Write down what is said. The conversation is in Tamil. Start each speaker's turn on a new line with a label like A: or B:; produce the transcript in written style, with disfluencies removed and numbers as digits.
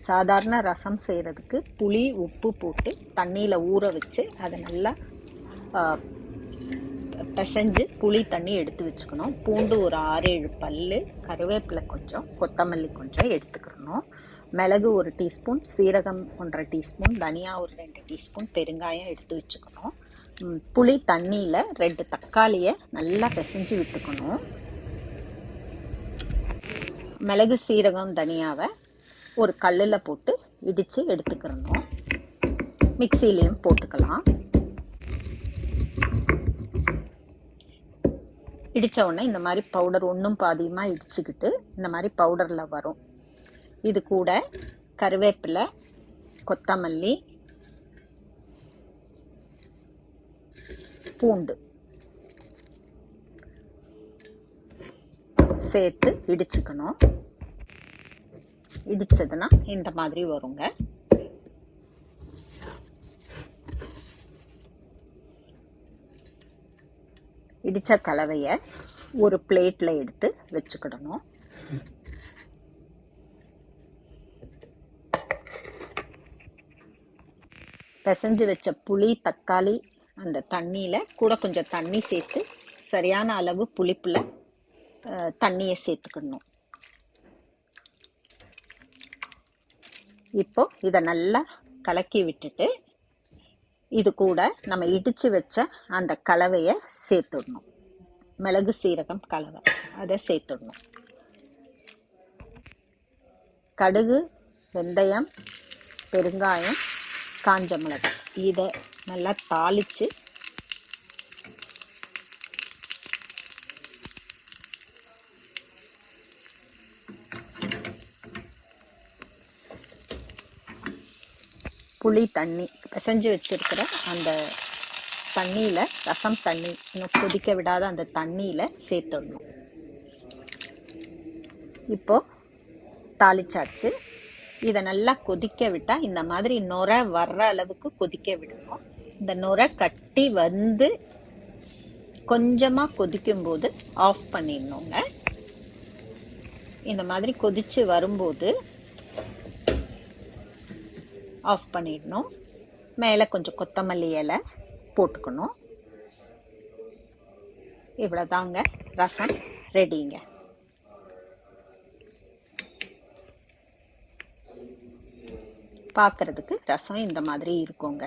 A: சாதாரண ரசம் செய்கிறதுக்கு புளி உப்பு போட்டு தண்ணியில் ஊற வச்சு அதை நல்லா பிசைஞ்சு புளி தண்ணி எடுத்து வச்சுக்கணும். பூண்டு ஒரு 6-7 பல், கருவேப்பிலை கொஞ்சம், கொத்தமல்லி கொஞ்சம் எடுத்துக்கிறணும். மிளகு 1 டீஸ்பூன், சீரகம் 1.5 டீஸ்பூன், தனியா ஒரு 2 டீஸ்பூன், பெருங்காயம் எடுத்து வச்சுக்கணும். புளி தண்ணியில் 2 தக்காளியை நல்லா பிசைஞ்சு விட்டுக்கணும். மிளகு சீரகம் தனியாவை ஒரு கல்லில் போட்டு இடித்து எடுத்துக்கிறணும். மிக்சிலையும் போட்டுக்கலாம். இடித்த உடனே இந்த மாதிரி பவுடர் ஒன்றும் பாதியமாக இடிச்சுக்கிட்டு இந்த மாதிரி பவுடரில் வரும். இது கூட கருவேப்பிலை, கொத்தமல்லி, பூண்டு சேர்த்து இடிச்சுக்கணும். இடிச்சதுன்னா இந்த மாதிரி வருங்க. இடிச்ச கலவைய ஒரு பிளேட்ல எடுத்து வச்சுக்கிடணும். பிசைஞ்சு வச்ச புளி தக்காளி அந்த தண்ணியில கூட கொஞ்சம் தண்ணி சேர்த்து சரியான அளவு புளிப்புல தண்ணியை சேர்த்துக்கணும். இப்போ இதை நல்லா கலக்கி விட்டுட்டு இது கூட நம்ம இடிச்சு வச்ச அந்த கலவையை சேர்த்துடணும். மிளகு சீரகம் கலவை அதை சேர்த்துடணும். கடுகு, வெந்தயம், பெருங்காயம், காஞ்ச மிளகாய் இதை நல்லா தாளிச்சு புளி தண்ணி பிசைஞ்சு வச்சிருக்கிற அந்த தண்ணியில், ரசம் தண்ணி இன்னும் கொதிக்க விடாத அந்த தண்ணியில் சேர்த்துடணும். இப்போ தாளிச்சாச்சு. இதை நல்லா கொதிக்க விட்டால் இந்த மாதிரி நுரை வர்ற அளவுக்கு கொதிக்க விடணும். இந்த நுரை கட்டி வந்து கொஞ்சமாக கொதிக்கும்போது ஆஃப் பண்ணிடணுங்க. இந்த மாதிரி கொதிச்சு வரும்போது ஆஃப் பண்ணிடணும். மேலே கொஞ்சம் கொத்தமல்லி இலை போட்டுக்கணும். இவ்வளோதாங்க, ரசம் ரெடிங்க. பார்க்கறதுக்கு ரசம் இந்த மாதிரி இருக்குங்க.